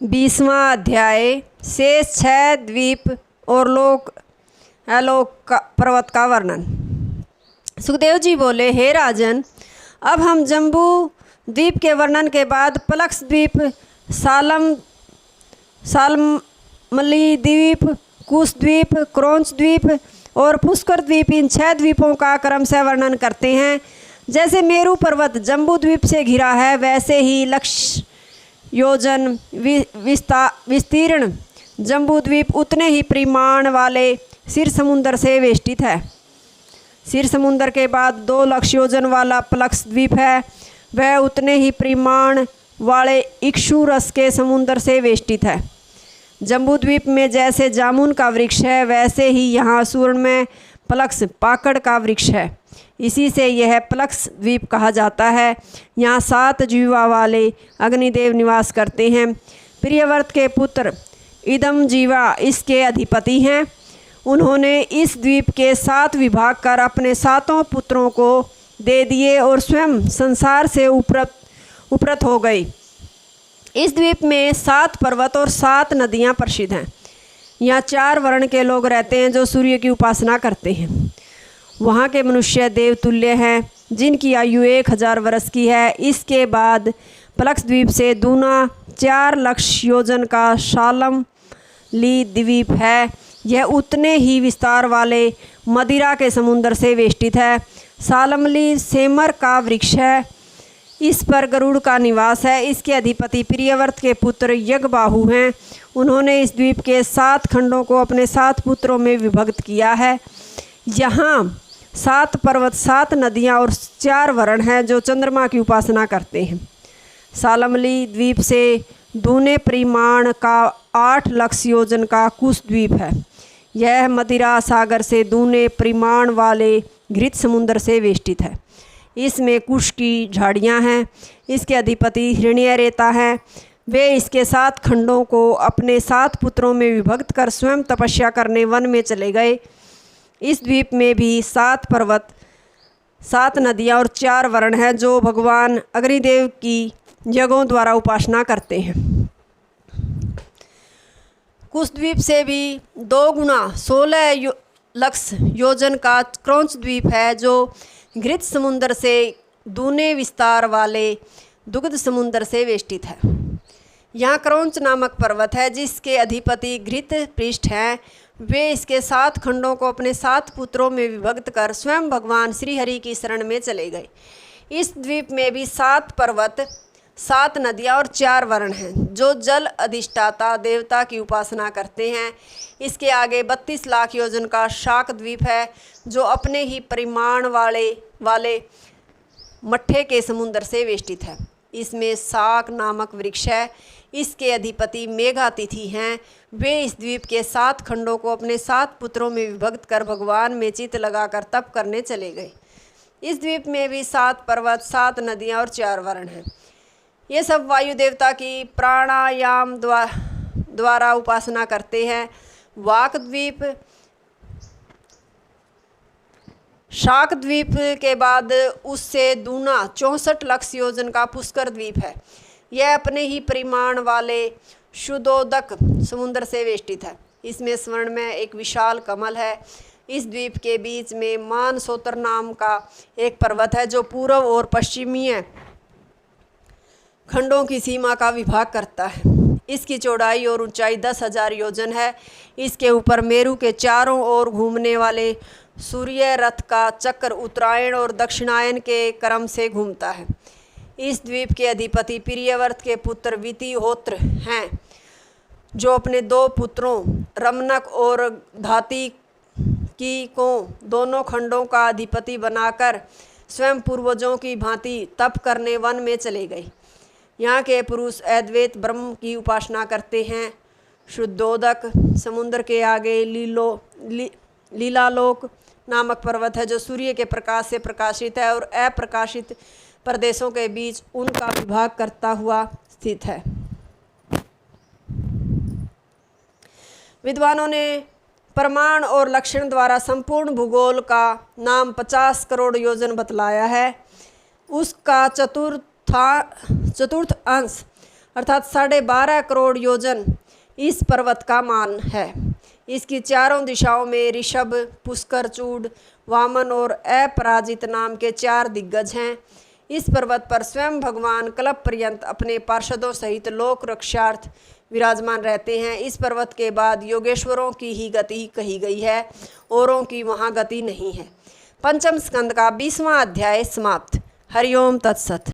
20वां अध्याय शेष 6 द्वीप और आलोक पर्वत का वर्णन। सुखदेव जी बोले, हे राजन, अब हम जम्बू द्वीप के वर्णन के बाद पलक्ष द्वीप, सालमली द्वीप, कुश द्वीप, क्रौंच द्वीप और पुष्कर द्वीप, इन 6 द्वीपों का क्रमशः वर्णन करते हैं। जैसे मेरू पर्वत जम्बू द्वीप से घिरा है, वैसे ही लक्ष्य योजन विस्तीर्ण जम्बू द्वीप उतने ही परिमाण वाले क्षीर समुद्र से वेष्टित है। क्षीर समुद्र के बाद 2 लक्ष योजन वाला पलक्ष द्वीप है, वह उतने ही परिमाण वाले इक्षु रस के समुद्र से वेष्टित है। जम्बू द्वीप में जैसे जामुन का वृक्ष है, वैसे ही यहाँ सूर्ण में पलक्ष पाकड़ का वृक्ष है। इसी से यह पलक्ष द्वीप कहा जाता है। यहाँ 7 जीवा वाले अग्निदेव निवास करते हैं। प्रियव्रत के पुत्र इदम जीवा इसके अधिपति हैं। उन्होंने इस द्वीप के 7 विभाग कर अपने 7 पुत्रों को दे दिए और स्वयं संसार से उपरत हो गई। इस द्वीप में 7 पर्वत और 7 नदियाँ प्रसिद्ध हैं। यहाँ 4 वर्ण के लोग रहते हैं जो सूर्य की उपासना करते हैं। वहाँ के मनुष्य देवतुल्य हैं, जिनकी आयु 1000 वर्ष की है। इसके बाद पलक्ष द्वीप से दूना 4 लक्ष योजन का सालमली द्वीप है। यह उतने ही विस्तार वाले मदिरा के समुद्र से वेष्टित है। सालमली सेमर का वृक्ष है, इस पर गरुड़ का निवास है। इसके अधिपति प्रियव्रत के पुत्र यज्ञबाहु हैं। उन्होंने इस द्वीप के 7 खंडों को अपने 7 पुत्रों में विभक्त किया है। यहाँ 7 पर्वत, 7 नदियाँ और 4 वर्ण हैं जो चंद्रमा की उपासना करते हैं। सालमली द्वीप से दूने परिमाण का 8 लक्ष योजन का कुश द्वीप है। यह मदिरा सागर से दूने परिमाण वाले घृत समुद्र से वेष्टित है। इसमें कुश की झाड़ियाँ हैं। इसके अधिपति हिरण्यरेता हैं। वे इसके 7 खंडों को अपने 7 पुत्रों में विभक्त कर स्वयं तपस्या करने वन में चले गए। इस द्वीप में भी 7 पर्वत, 7 नदियाँ और 4 वर्ण हैं जो भगवान अग्निदेव की यज्ञों द्वारा उपासना करते हैं। कुश द्वीप से भी 2 गुना 16 लक्ष योजन का क्रौंच द्वीप है, जो घृत समुद्र से दूने विस्तार वाले दुग्ध समुद्र से वेष्टित है। यहाँ क्रौंच नामक पर्वत है, जिसके अधिपति घृत पृष्ठ हैं। वे इसके 7 खंडों को अपने 7 पुत्रों में विभक्त कर स्वयं भगवान श्रीहरि की शरण में चले गए। इस द्वीप में भी 7 पर्वत, 7 नदियाँ और 4 वर्ण हैं जो जल अधिष्ठाता देवता की उपासना करते हैं। इसके आगे 32 लाख योजन का शाक द्वीप है, जो अपने ही परिमाण वाले मट्ठे के समुद्र से वेष्टित है। इसमें शाक नामक वृक्ष है। इसके अधिपति मेघातिथि हैं। वे इस द्वीप के 7 खंडों को अपने 7 पुत्रों में विभक्त कर भगवान में चित्त लगाकर तप करने चले गए। इस द्वीप में भी 7 पर्वत, 7 नदियाँ और 4 वर्ण हैं। ये सब वायु देवता की प्राणायाम द्वारा उपासना करते हैं। वाक द्वीप, शाक द्वीप के बाद उससे दूना 64 लक्ष योजन का पुष्कर द्वीप है। यह अपने ही परिमाण वाले शुद्धोदक समुद्र से वेष्टित है। इसमें स्वर्ण में एक विशाल कमल है। इस द्वीप के बीच में मानसोतर नाम का एक पर्वत है, जो पूर्व और पश्चिमीय खंडों की सीमा का विभाग करता है। इसकी चौड़ाई और ऊंचाई 10,000 योजन है। इसके ऊपर मेरू के चारों ओर घूमने वाले सूर्य रथ का चक्र उत्तरायण और दक्षिणायन के क्रम से घूमता है। इस द्वीप के अधिपति प्रियव्रत के पुत्र वितिहोत्र हैं, जो अपने 2 पुत्रों रमनक और धाती की को दोनों खंडों का अधिपति बनाकर स्वयं पूर्वजों की भांति तप करने वन में चले गए। यहाँ के पुरुष अद्वैत ब्रह्म की उपासना करते हैं। शुद्धोदक समुद्र के आगे लीलालोक नामक पर्वत है, जो सूर्य के प्रकाश से प्रकाशित है और अप्रकाशित प्रदेशों के बीच उनका विभाग करता हुआ स्थित है। विद्वानों ने प्रमाण और लक्षण द्वारा संपूर्ण भूगोल का नाम 50 करोड़ योजन बतलाया है। उसका चतुर्थ अंश अर्थात 12.5 करोड़ योजन इस पर्वत का मान है। इसकी चारों दिशाओं में ऋषभ, पुष्कर, चूड, वामन और अपराजित नाम के 4 दिग्गज हैं। इस पर्वत पर स्वयं भगवान कल्प पर्यंत अपने पार्षदों सहित लोक रक्षार्थ विराजमान रहते हैं। इस पर्वत के बाद योगेश्वरों की ही गति कही गई है, औरों की वहाँ गति नहीं है। पंचम स्कंद का 20वां अध्याय समाप्त। हरिओम तत्सत।